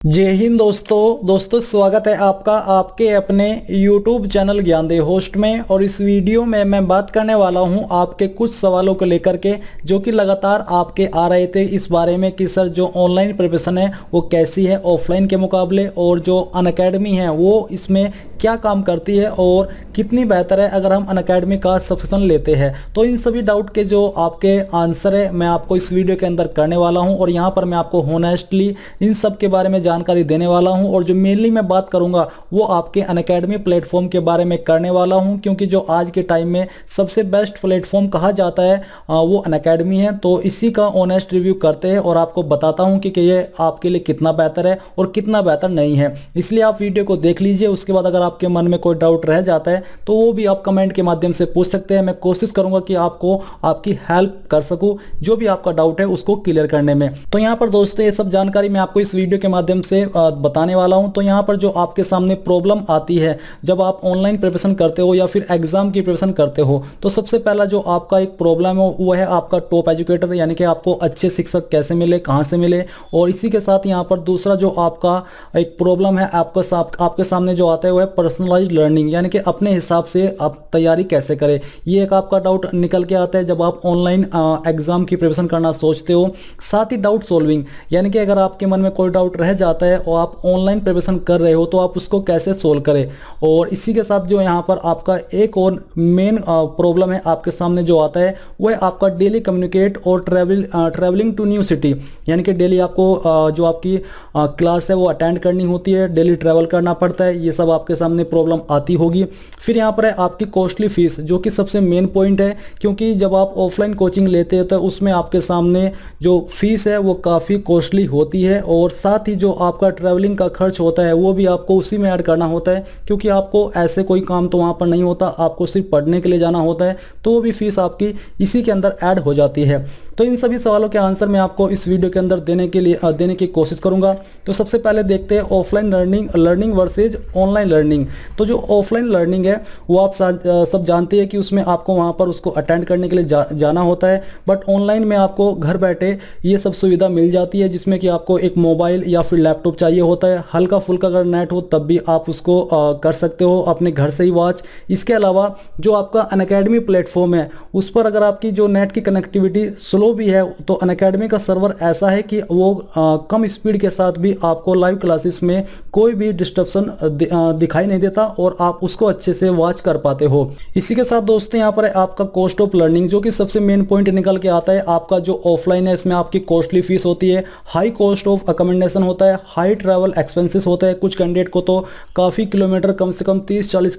जय हिंद दोस्तों स्वागत है आपका आपके अपने YouTube चैनल ज्ञानदेव होस्ट में। और इस वीडियो में मैं बात करने वाला हूं आपके कुछ सवालों को लेकर के जो कि लगातार आपके आ रहे थे इस बारे में कि सर जो ऑनलाइन प्रिपरेशन है वो कैसी है ऑफलाइन के मुकाबले, और जो अनअकैडमी है वो इसमें क्या काम करती है और कितनी बेहतर है अगर हम अनअकैडमी का सब्सक्रिप्शन लेते हैं। तो इन सभी डाउट के जो आपके आंसर है मैं आपको इस वीडियो के अंदर करने वाला हूं, और यहाँ पर मैं आपको होनेस्टली इन सब के बारे में जानकारी देने वाला हूं। और जो मेनली मैं बात करूंगा वो आपके अनअकैडमी प्लेटफॉर्म के बारे में करने वाला हूं, क्योंकि जो आज के टाइम में सबसे बेस्ट प्लेटफॉर्म कहा जाता है वो अनअकैडमी है। तो इसी का ऑनेस्ट रिव्यू करते हैं और आपको बताता हूं कि ये आपके लिए कितना बेहतर है और कितना बेहतर नहीं है। इसलिए आप वीडियो को देख लीजिए, उसके बाद अगर आपके मन में कोई डाउट रह जाता है तो वो भी आप कमेंट के माध्यम से पूछ सकते हैं। मैं कोशिश करूंगा कि आपको आपकी हेल्प कर सकूं जो भी आपका डाउट है उसको क्लियर करने में। तो यहाँ पर दोस्तों ये सब जानकारी मैं आपको इस वीडियो के माध्यम से बताने वाला हूं। तो यहाँ पर जो आपके सामने प्रॉब्लम आती है जब आप ऑनलाइन प्रिपरेशन करते हो या फिर एग्जाम की प्रिपरेशन करते हो, तो सबसे पहला जो आपका एक प्रॉब्लम है वो है आपका टॉप एजुकेटर, यानी कि आपको अच्छे शिक्षक कैसे मिले, कहाँ से मिले। और इसी के साथ यहाँ पर दूसरा जो आपका एक प्रॉब्लम है आपके सामने जो आता है वो है पर्सनलाइज्ड लर्निंग, यानी कि अपने हिसाब से आप तैयारी कैसे करें। ये एक आपका डाउट निकल के आता है जब आप ऑनलाइन एग्जाम की प्रिपरेशन करना सोचते हो। साथ ही डाउट सॉल्विंग, यानी कि अगर आपके मन में कोई डाउट रह जाता है और आप ऑनलाइन प्रिपरेशन कर रहे हो तो आप उसको कैसे सोल्व करें। और इसी के साथ जो यहाँ पर आपका एक और मेन प्रॉब्लम है आपके सामने जो आता है वो है आपका डेली कम्युनिकेट और ट्रैवलिंग टू न्यू सिटी, यानी कि डेली आपको जो आपकी क्लास है वो अटेंड करनी होती है, डेली ट्रैवल करना पड़ता है। ये सब आपके सामने प्रॉब्लम आती होगी। फिर यहाँ पर है आपकी कॉस्टली फीस, जो कि सबसे मेन पॉइंट है, क्योंकि जब आप ऑफलाइन कोचिंग लेते हैं तो उसमें आपके सामने जो फीस है वो काफ़ी कॉस्टली होती है। और साथ ही जो आपका ट्रैवलिंग का खर्च होता है वो भी आपको उसी में ऐड करना होता है, क्योंकि आपको ऐसे कोई काम तो वहाँ पर नहीं होता, आपको सिर्फ पढ़ने के लिए जाना होता है, तो वो भी फीस आपकी इसी के अंदर ऐड हो जाती है। तो इन सभी सवालों के आंसर मैं आपको इस वीडियो के अंदर देने की कोशिश करूंगा। तो सबसे पहले देखते हैं offline learning versus online learning. तो जो ऑफलाइन लर्निंग है वो आप सब जानते हैं कि उसमें आपको वहां पर उसको अटेंड करने के लिए जाना होता है, बट ऑनलाइन में आपको घर बैठे ये सब सुविधा मिल जाती है, जिसमें कि आपको एक मोबाइल या फिर लैपटॉप चाहिए होता है। हल्का फुल्का अगर नेट हो तब भी आप उसको कर सकते हो अपने घर से ही वॉच। इसके अलावा जो आपका अनअकैडमी प्लेटफॉर्म है उस पर अगर आपकी जो नेट की कनेक्टिविटी स्लो भी है तो अनअकैडमी का सर्वर ऐसा है कि वो कम स्पीड के साथ भी आपको लाइव क्लासेस में कोई भी डिस्टर्बन दिखाई नहीं देता और आप उसको अच्छे से वॉच कर पाते हो। इसी के साथ दोस्तों यहाँ पर है आपका कॉस्ट ऑफ लर्निंग, जो कि सबसे मेन पॉइंट निकल के आता है। आपका जो ऑफलाइन है इसमें आपकी कॉस्टली फीस होती है, हाई कॉस्ट ऑफ अकोमोडेशन होता है, हाई ट्रैवल एक्सपेंसेस होता है। कुछ कैंडिडेट को तो काफ़ी किलोमीटर, कम से कम 30-40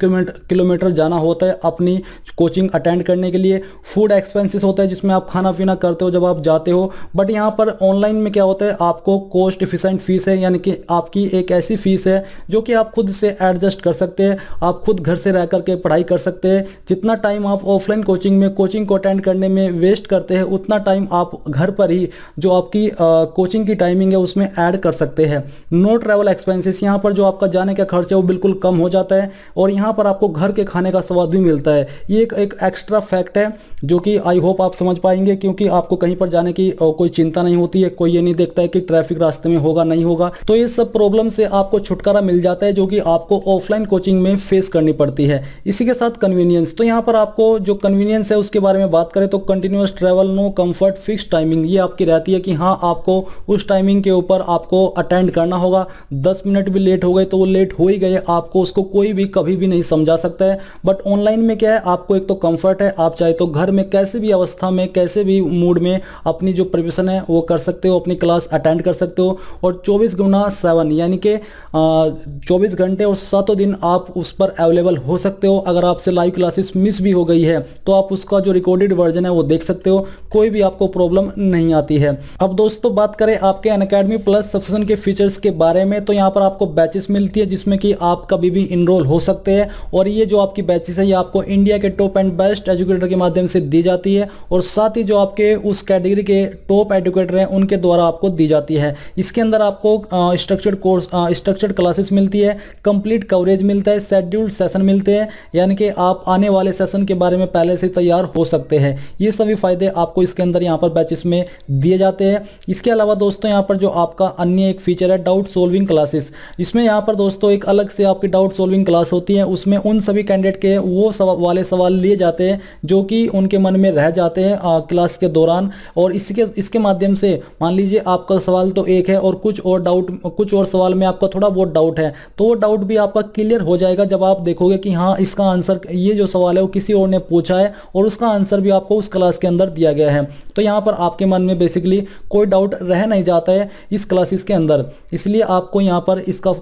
किलोमीटर जाना होता है अपनी कोचिंग अटेंड करने के लिए। फूड एक्सपेंसेस होता है जिसमें आप खाना पीना करते हो जब आप जाते हो। बट यहाँ पर ऑनलाइन में क्या होता है, आपको कोस्ट एफिशिएंट फीस है, यानी कि आपकी एक ऐसी फीस है जो कि आप खुद से एडजस्ट कर सकते हैं, आप खुद घर से रह करके पढ़ाई कर सकते हैं। जितना टाइम आप ऑफलाइन कोचिंग को अटेंड करने में वेस्ट करते हैं उतना टाइम आप घर पर ही जो आपकी कोचिंग की टाइमिंग है उसमें ऐड कर सकते हैं। नो ट्रैवल एक्सपेंसेस, यहाँ पर जो आपका जाने का खर्च है वो बिल्कुल कम हो जाता है, और यहाँ पर आपको घर के खाने का स्वाद भी मिलता है। ये एक एक्स्ट्रा फैक्ट है जो कि आई होप आप समझ पाएंगे, क्योंकि आपको कहीं पर जाने की कोई चिंता नहीं होती है, कोई ये नहीं देखता है कि ट्रैफिक रास्ते में होगा नहीं होगा। तो ये सब प्रॉब्लम से आपको छुटकारा मिल जाता है जो कि आपको ऑफलाइन कोचिंग में फेस करनी पड़ती है। इसी के साथ कन्वीनियंस, तो यहाँ पर आपको जो कन्वीनियंस है उसके बारे में बात करें तो continuous travel, no comfort, fix timing, ये आपकी रहती है कि हाँ आपको उस टाइमिंग के ऊपर आपको अटेंड करना होगा। 10 मिनट भी लेट हो गए तो वो लेट हो ही गए, आपको उसको कोई भी कभी भी नहीं समझा सकता है। बट ऑनलाइन में क्या है, आपको एक तो कंफर्ट है, आप चाहे तो घर में कैसे भी अवस्था में कैसे भी मूड में अपनी जो प्रिपरेशन है वो कर सकते हो, अपनी क्लास अटेंड कर सकते हो। और 24x7 यानी कि 24 घंटे और 7 दिन आप उस पर अवेलेबल हो सकते हो। अगर आपसे लाइव क्लासेस मिस भी हो गई है तो आप उसका जो रिकॉर्डेड वर्जन है वो देख सकते हो, कोई भी आपको प्रॉब्लम नहीं आती है। अब दोस्तों बात करें आपके अनअकैडमी प्लस सब्सक्रिप्शन के फीचर्स के बारे में, तो यहाँ पर आपको बैचेस मिलती है जिसमें कि आप कभी भी इनरोल हो सकते हैं। और ये जो आपकी बैचेस है ये आपको इंडिया के टॉप एंड बेस्ट एजुकेटर के माध्यम से दी जाती है, और साथ ही जो आपके उस कैटेगरी के टॉप एजुकेटर हैं उनके द्वारा आपको दी जाती है। इसके अंदर आपको स्ट्रक्चर्ड क्लासेस मिलती है, कंप्लीट कवरेज मिलता है, शेड्यूल्ड सेशन मिलते हैं, यानी कि आप आने वाले सेशन के बारे में पहले से तैयार हो सकते हैं। ये सभी फायदे आपको इसके अंदर यहाँ पर बैचेस में दिए जाते हैं। इसके अलावा दोस्तों यहाँ पर जो आपका अन्य एक फीचर है डाउट सॉल्विंग क्लासेस, इसमें यहाँ पर दोस्तों एक अलग से आपकी डाउट सॉल्विंग क्लास होती है। उसमें उन सभी कैंडिडेट के वो वाले सवाल लिए जाते हैं जो कि उनके मन में रह जाते हैं क्लास के दौरान, और इसके माध्यम से मान लीजिए आपका सवाल तो एक है और कुछ और सवाल में आपका थोड़ा बहुत डाउट है, तो वो डाउट भी आपका क्लियर हो जाएगा जब आप देखोगे कि हाँ इसका आंसर, ये जो सवाल है वो किसी और ने पूछा है और उसका आंसर भी आपको उस क्लास के अंदर दिया गया है। तो यहाँ पर आपके मन में बेसिकली कोई डाउट रह नहीं जाता है इस क्लासेस के अंदर, इसलिए आपको यहाँ पर इसका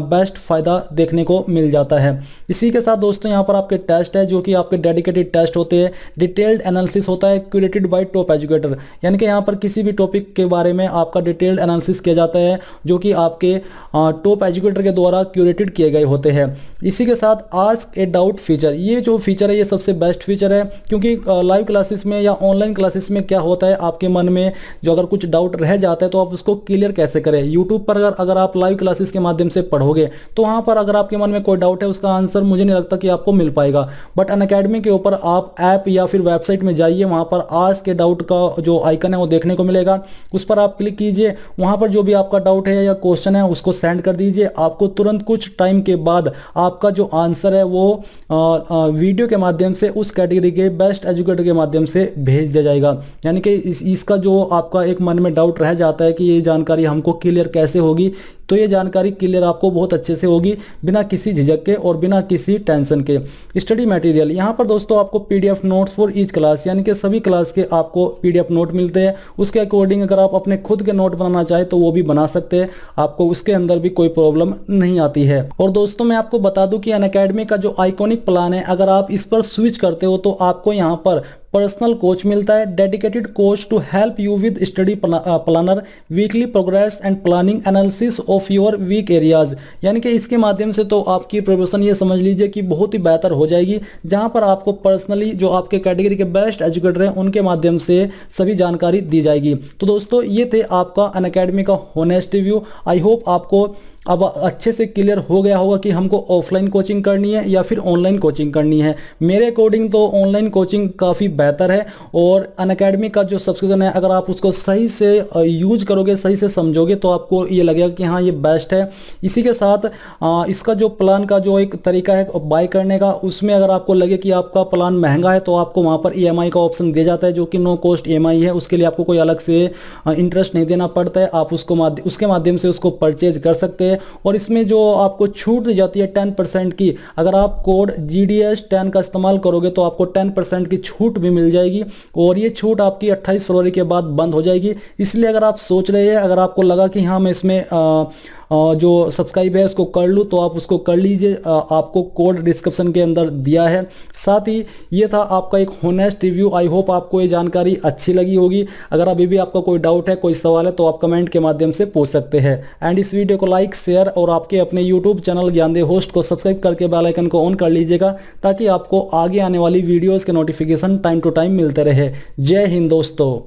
बेस्ट फायदा देखने को मिल जाता है। इसी के साथ दोस्तों यहाँ पर आपके टेस्ट है जो कि आपके डेडिकेटेड टेस्ट होते हैं। डिटेल्ड एनालिसिस होता है क्यूरेटेड बाय टॉप एजुकेटर, यानी कि यहाँ पर किसी भी टॉपिक के बारे में आपका डिटेल्ड एनालिसिस किया जाता है जो कि आपके टॉप एजुकेटर के द्वारा क्यूरेटेड किए गए होते हैं। इसी के साथ आस्क ए डाउट फीचर, ये जो फीचर है ये सबसे बेस्ट फीचर है, क्योंकि लाइव क्लासेस में या ऑनलाइन क्लासेस में क्या होता है, आपके मन में जो अगर कुछ डाउट रह जाता है तो आप उसको क्लियर कैसे करें। यूट्यूब पर अगर आप लाइव क्लासेस के माध्यम से पढ़ोगे तो वहाँ पर अगर आपके मन में कोई डाउट है उसका आंसर मुझे नहीं लगता कि आपको मिल पाएगा। बट अनअकैडमी के ऊपर आप ऐप या फिर वेबसाइट में जाइए, वहाँ पर आस्क ए डाउट का जो आइकन है वो देखने को मिलेगा, उस पर आप क्लिक कीजिए, वहाँ पर जो भी आपका डाउट है या क्वेश्चन है उसको सेंड कर दीजिए। आपको तुरंत कुछ टाइम के बाद आपका जो आंसर है वो वीडियो के माध्यम से उस कैटेगरी के बेस्ट एजुकेटर के माध्यम से भेज दिया जाएगा। यानी कि इसका जो आपका एक मन में डाउट रह जाता है कि ये जानकारी हमको क्लियर कैसे होगी, तो ये जानकारी क्लियर आपको बहुत अच्छे से होगी बिना किसी झिझक के और बिना किसी टेंशन के। स्टडी मटेरियल, यहाँ पर दोस्तों आपको PDF notes for each class, यानी कि सभी क्लास के आपको पीडीएफ नोट मिलते हैं। उसके अकॉर्डिंग अगर आप अपने खुद के नोट बनाना चाहे तो वो भी बना सकते हैं, आपको उसके अंदर भी कोई प्रॉब्लम नहीं आती है। और दोस्तों मैं आपको बता दूं कि अनअकैडमी का जो आइकॉनिक प्लान है, अगर आप इस पर स्विच करते हो तो आपको यहाँ पर पर्सनल कोच मिलता है, dedicated coach to help you with study planner, weekly progress and planning analysis of your weak areas. यानी कि इसके माध्यम से तो आपकी प्रिपरेशन ये समझ लीजिए कि बहुत ही बेहतर हो जाएगी, जहां पर आपको पर्सनली जो आपके कैटेगरी के बेस्ट एजुकेटर हैं उनके माध्यम से सभी जानकारी दी जाएगी। तो दोस्तों ये थे आपका अनअकैडमी का होनेस्ट रिव्यू। आई होप आपको अब अच्छे से क्लियर हो गया होगा कि हमको ऑफलाइन कोचिंग करनी है या फिर ऑनलाइन कोचिंग करनी है। मेरे अकॉर्डिंग तो ऑनलाइन कोचिंग काफ़ी बेहतर है, और अनअकैडमी का जो सब्सक्रिप्शन है अगर आप उसको सही से यूज करोगे, सही से समझोगे तो आपको ये लगेगा कि हाँ ये बेस्ट है। इसी के साथ इसका जो प्लान का जो एक तरीका है बाय करने का, उसमें अगर आपको लगे कि आपका प्लान महंगा है तो आपको वहाँ पर EMI का ऑप्शन दिया जाता है जो कि नो कॉस्ट EMI है। उसके लिए आपको कोई अलग से इंटरेस्ट नहीं देना पड़ता है, आप उसके माध्यम से उसको परचेज कर सकते हैं। और इसमें जो आपको छूट दी जाती है 10% की, अगर आप कोड GDS10 का इस्तेमाल करोगे तो आपको 10% की छूट भी मिल जाएगी, और ये छूट आपकी 28 फरवरी के बाद बंद हो जाएगी। इसलिए अगर आप सोच रहे हैं, अगर आपको लगा कि हाँ मैं इसमें जो सब्सक्राइब है उसको कर लूँ तो आप उसको कर लीजिए, आपको कोड डिस्क्रिप्शन के अंदर दिया है। साथ ही ये था आपका एक होनेस्ट रिव्यू। आई होप आपको ये जानकारी अच्छी लगी होगी। अगर अभी भी आपका कोई डाउट है, कोई सवाल है तो आप कमेंट के माध्यम से पूछ सकते हैं। एंड इस वीडियो को लाइक, शेयर और आपके अपने यूट्यूब चैनल ज्ञानदे होस्ट को सब्सक्राइब करके बेल आइकन को ऑन कर लीजिएगा, ताकि आपको आगे आने वाली वीडियोज़ के नोटिफिकेशन टाइम टू टाइम मिलते रहे। जय हिंद दोस्तों।